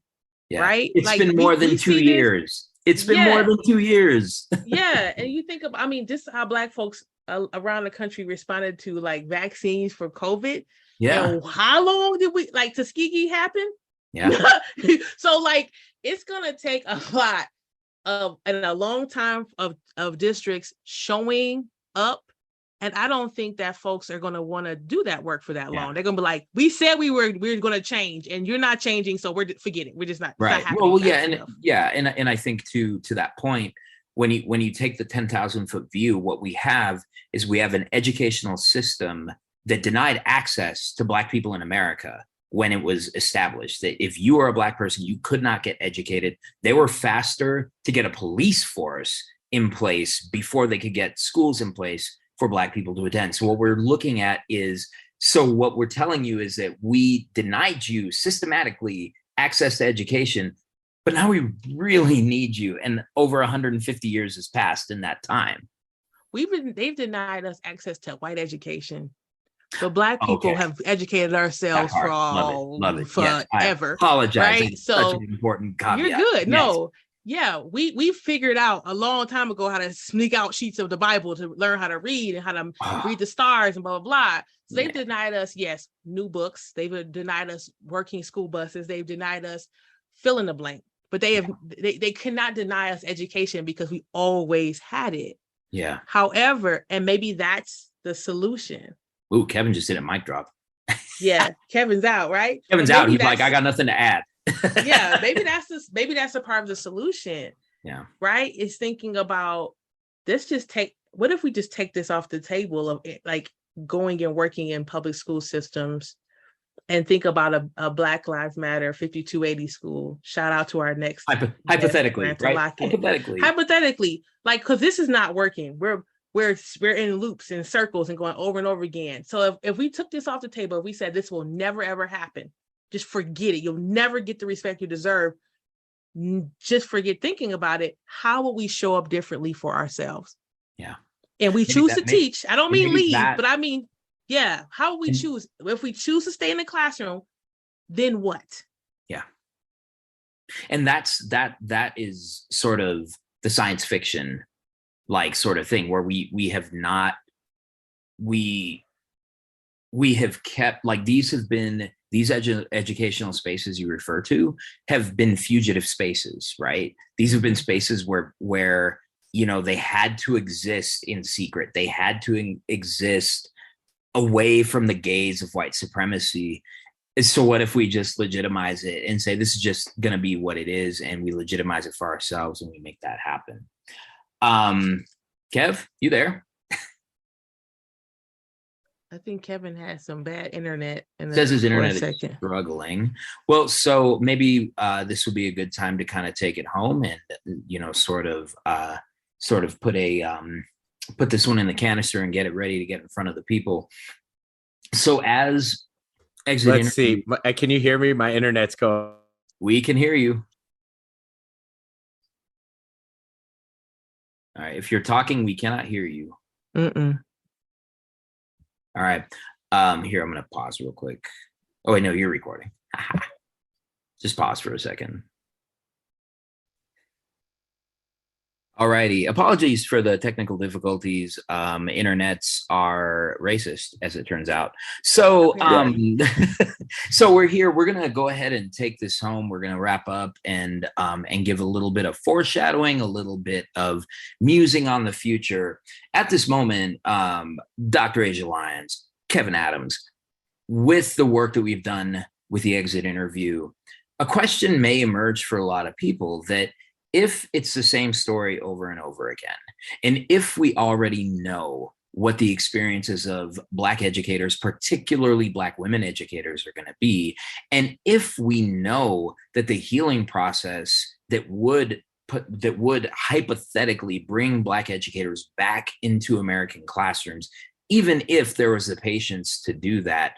right? It's been more than 2 years. It's been more than 2 years. Yeah. And you think about, just how Black folks around the country responded to like vaccines for COVID. Yeah. And how long did Tuskegee happen? Yeah. So like, it's going to take a lot and a long time of districts showing up. And I don't think that folks are going to want to do that work for that long. They're going to be like, we said we were going to change and you're not changing. So forget it. We're just not. Right. And I think to that point, when you take the 10,000-foot view, what we have is we have an educational system that denied access to Black people in America when it was established, that if you are a Black person, you could not get educated. They were faster to get a police force in place before they could get schools in place for Black people to attend. So what we're looking at what we're telling you is that we denied you systematically access to education, but now we really need you. And over 150 years has passed in that time. They've denied us access to white education. But Black people have educated ourselves for forever. Yes, apologize. Right? So such an important caveat. You're good. Yes. No. Yeah, we figured out a long time ago how to sneak out sheets of the Bible to learn how to read and how to read the stars and blah, blah, blah. So they've denied us, new books. They've denied us working school buses. They've denied us fill in the blank. But they cannot deny us education because we always had it. Yeah. However, and maybe that's the solution. Ooh, Kevin just did a mic drop. Yeah, Kevin's out, right? Kevin's out. He's like, I got nothing to add. Yeah, maybe that's a part of the solution. Yeah. Right? Is thinking about what if we just take this off the table of like going and working in public school systems and think about a Black Lives Matter 5280 school. Shout out to our next hypothetically, right? Hypothetically, like, because this is not working. We're in loops and circles and going over and over again. So if we took this off the table, if we said this will never ever happen, just forget it. You'll never get the respect you deserve. Just forget thinking about it. How will we show up differently for ourselves? Yeah. And we choose to teach. I don't mean leave, but I mean, how will we choose? If we choose to stay in the classroom, then what? Yeah. And that is sort of the science fiction like sort of thing where we have kept, like, these educational spaces you refer to have been fugitive spaces, right? These have been spaces where they had to exist in secret. They had to exist away from the gaze of white supremacy. So what if we just legitimize it and say this is just going to be what it is, and we legitimize it for ourselves and we make that happen? Kev, you there? I think Kevin has some bad internet. Says his internet is struggling. Well, so maybe this will be a good time to kind of take it home and sort of put this one in the canister and get it ready to get in front of the people. So as exit, let's see. Can you hear me? My internet's going. We can hear you. All right. If you're talking, we cannot hear you. Mm-mm. All right. Here, I'm going to pause real quick. Oh, wait, no, you're recording. Just pause for a second. Alrighty. Apologies for the technical difficulties. Internets are racist, as it turns out. So, so we're here. We're gonna go ahead and take this home. We're gonna wrap up and give a little bit of foreshadowing, a little bit of musing on the future. At this moment, Dr. Asia Lyons, Kevin Adams, with the work that we've done with the exit interview, a question may emerge for a lot of people that if it's the same story over and over again, and if we already know what the experiences of Black educators, particularly Black women educators, are going to be, and if we know that the healing process that would hypothetically bring Black educators back into American classrooms, even if there was the patience to do that,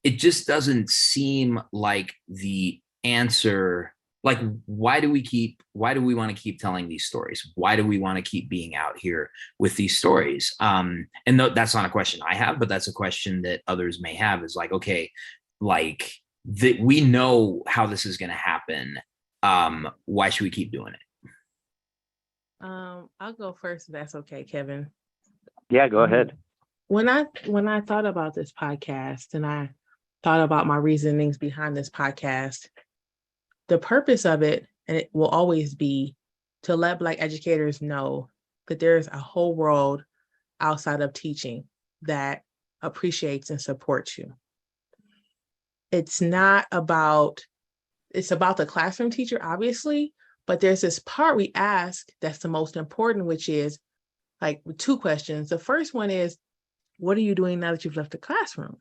it just doesn't seem like the answer. Like, why do we want to keep telling these stories? Why do we want to keep being out here with these stories? And that's not a question I have, but that's a question that others may have, is like, okay, like that we know how this is going to happen. Why should we keep doing it? I'll go first if that's okay, Kevin. Yeah, go ahead. When I thought about this podcast and I thought about my reasonings behind this podcast, the purpose of it, and it will always be, to let Black educators know that there's a whole world outside of teaching that appreciates and supports you. It's about the classroom teacher, obviously, but there's this part we ask that's the most important, which is like two questions. The first one is, what are you doing now that you've left the classroom?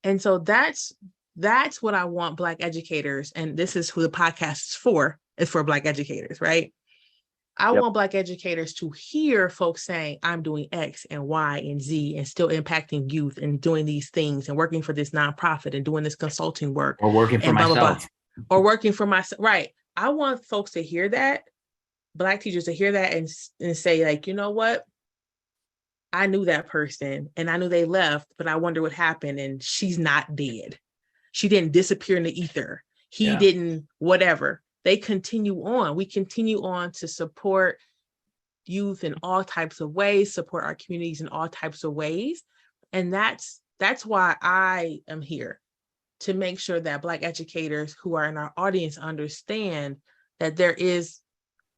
And so that's what I want Black educators, and this is who the podcast is for Black educators, right? I want Black educators to hear folks saying, I'm doing X and Y and Z and still impacting youth and doing these things and working for this nonprofit and doing this consulting work. Or working for myself. Blah, blah, blah. Or working for myself, right? I want folks to hear that, Black teachers to hear that and say, like, you know what? I knew that person and I knew they left, but I wonder what happened, and she's not dead. She didn't disappear in the ether. He didn't, whatever. They continue on. We continue on to support youth in all types of ways, support our communities in all types of ways. And that's why I am here, to make sure that Black educators who are in our audience understand that there is,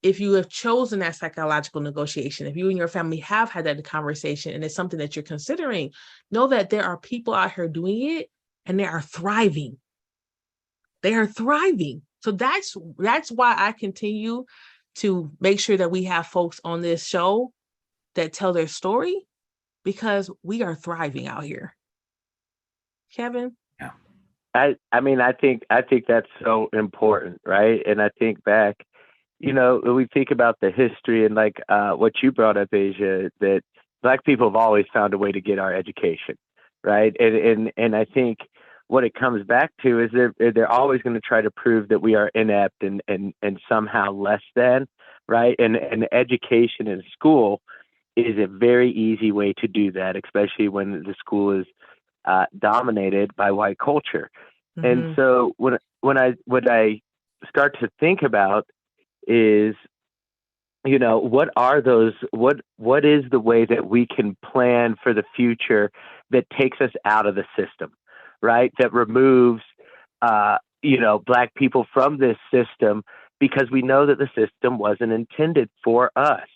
if you have chosen that psychological negotiation, if you and your family have had that conversation and it's something that you're considering, know that there are people out here doing it, and they are thriving. They are thriving. So that's why I continue to make sure that we have folks on this show that tell their story, because we are thriving out here. Kevin? Yeah. I mean, I think that's so important, right? And I think back, when we think about the history and like what you brought up, Asia, that Black people have always found a way to get our education, right? And I think what it comes back to is they're always going to try to prove that we are inept and somehow less than, right? And education in school is a very easy way to do that, especially when the school is dominated by white culture. Mm-hmm. And so what I start to think about is, what is the way that we can plan for the future that takes us out of the system, right? That removes, Black people from this system, because we know that the system wasn't intended for us,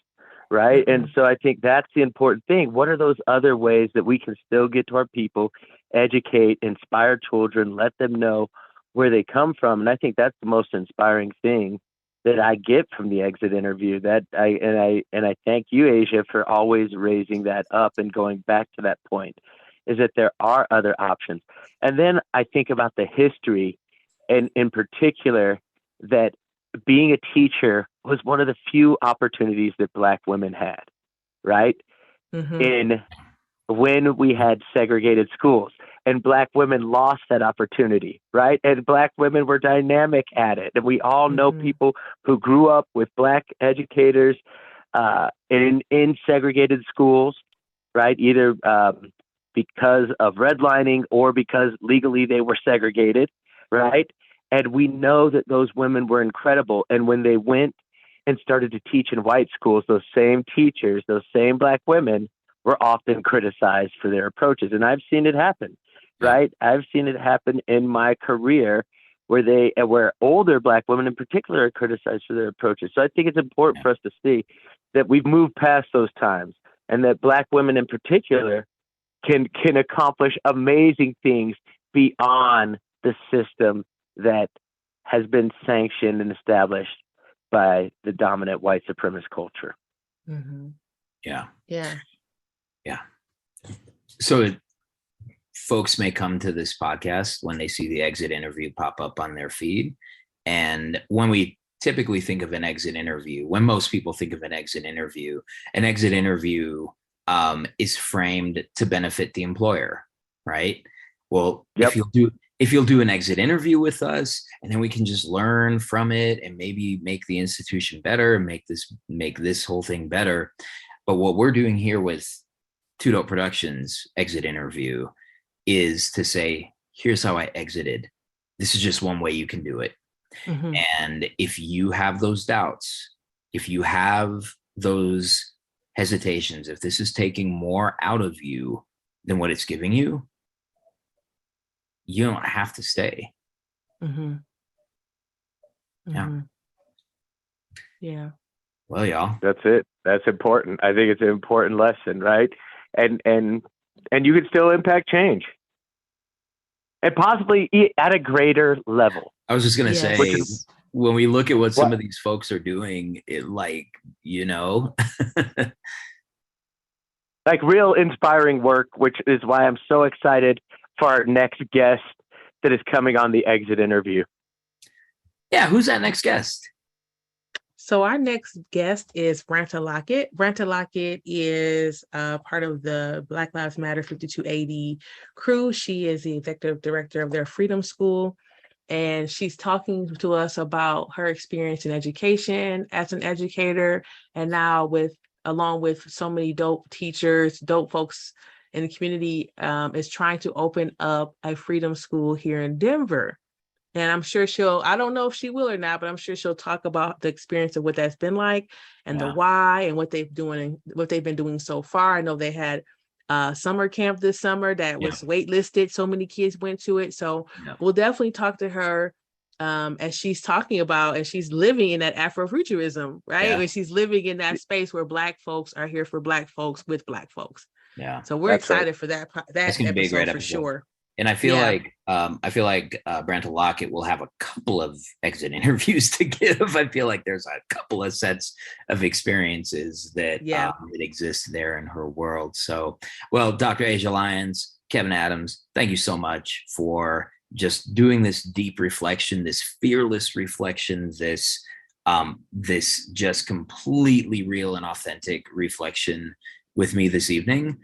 right? Mm-hmm. And so I think that's the important thing. What are those other ways that we can still get to our people, educate, inspire children, let them know where they come from? And I think that's the most inspiring thing that I get from the exit interview. I thank you, Asia, for always raising that up and going back to that point, is that there are other options. And then I think about the history, and in particular, that being a teacher was one of the few opportunities that Black women had, right? Mm-hmm. When we had segregated schools, and Black women lost that opportunity, right? And Black women were dynamic at it. And we all know people who grew up with Black educators in segregated schools, right? Either because of redlining or because legally they were segregated, right? And we know that those women were incredible. And when they went and started to teach in white schools, those same teachers, those same Black women were often criticized for their approaches. And I've seen it happen, right? I've seen it happen in my career where older Black women in particular are criticized for their approaches. So I think it's important for us to see that we've moved past those times and that Black women in particular can accomplish amazing things beyond the system that has been sanctioned and established by the dominant white supremacist culture. Mm-hmm. Yeah. So Folks may come to this podcast when they see the exit interview pop up on their feed. And when we typically think of an exit interview, when most people think of an exit interview is framed to benefit the employer, right? Well, if you'll do an exit interview with us, and then we can just learn from it and maybe make the institution better and make this whole thing better. But what we're doing here with Two Dope Productions exit interview is to say, here's how I exited. This is just one way you can do it. Mm-hmm. And if you have those doubts, if you have those hesitations, if this is taking more out of you than what it's giving you, you don't have to stay. Mm-hmm. Mm-hmm. Yeah. Well, y'all. That's it. That's important. I think it's an important lesson, right? And you can still impact change. And possibly at a greater level. I was just going to say, when we look at what some of these folks are doing, it like real inspiring work, which is why I'm so excited for our next guest that is coming on the exit interview. Yeah, who's that next guest? So our next guest is Branta Lockett. Branta Lockett is part of the Black Lives Matter 5280 crew. She is the executive director of their Freedom School, and she's talking to us about her experience in education as an educator, and now along with so many dope teachers, dope folks in the community, is trying to open up a Freedom School here in Denver. And I'm sure I don't know if she will or not, but I'm sure she'll talk about the experience of what that's been like and the why and what they've been doing so far. I know they had summer camp this summer that was waitlisted. So many kids went to it. So we'll definitely talk to her as she's talking about, and she's living in that Afrofuturism, right? When she's living in that space where Black folks are here for Black folks with Black folks. Yeah. So we're excited for that episode, be a great for episode. sure. And I feel like Branta Lockett will have a couple of exit interviews to give. I feel like there's a couple of sets of experiences that exist there in her world. So, well, Dr. Asia Lyons, Kevin Adams, thank you so much for just doing this deep reflection, this fearless reflection, this just completely real and authentic reflection with me this evening.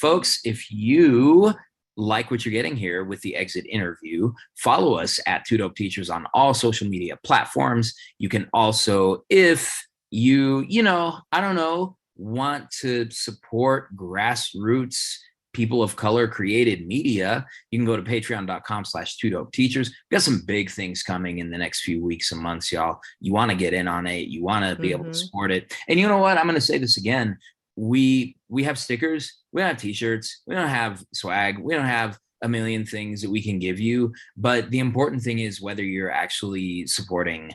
Folks, if you like what you're getting here with the exit interview, follow us at Two Dope Teachers on all social media platforms. You can also, if you want to support grassroots people of color created media, you can go to patreon.com/2dopeteachers. We've got some big things coming in the next few weeks and months, y'all. You want to get in on it. You want to be able to support it. And you know what? I'm going to say this again. We have stickers. We don't have t-shirts. We don't have swag. We don't have a million things that we can give you. But the important thing is whether you're actually supporting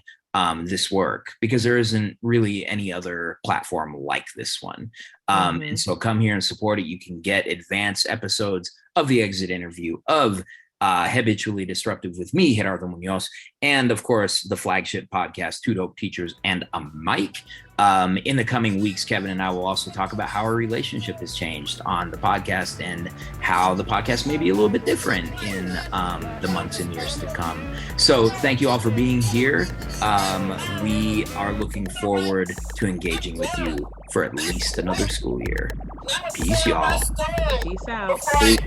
this work, because there isn't really any other platform like this one. And so come here and support it. You can get advanced episodes of the exit interview, of Habitually Disruptive with me, Gerardo Muoz, and of course the flagship podcast, Two Dope Teachers and a Mic. In the coming weeks, Kevin and I will also talk about how our relationship has changed on the podcast and how the podcast may be a little bit different in the months and years to come. So thank you all for being here. We are looking forward to engaging with you for at least another school year. Peace, y'all. Peace out. Peace.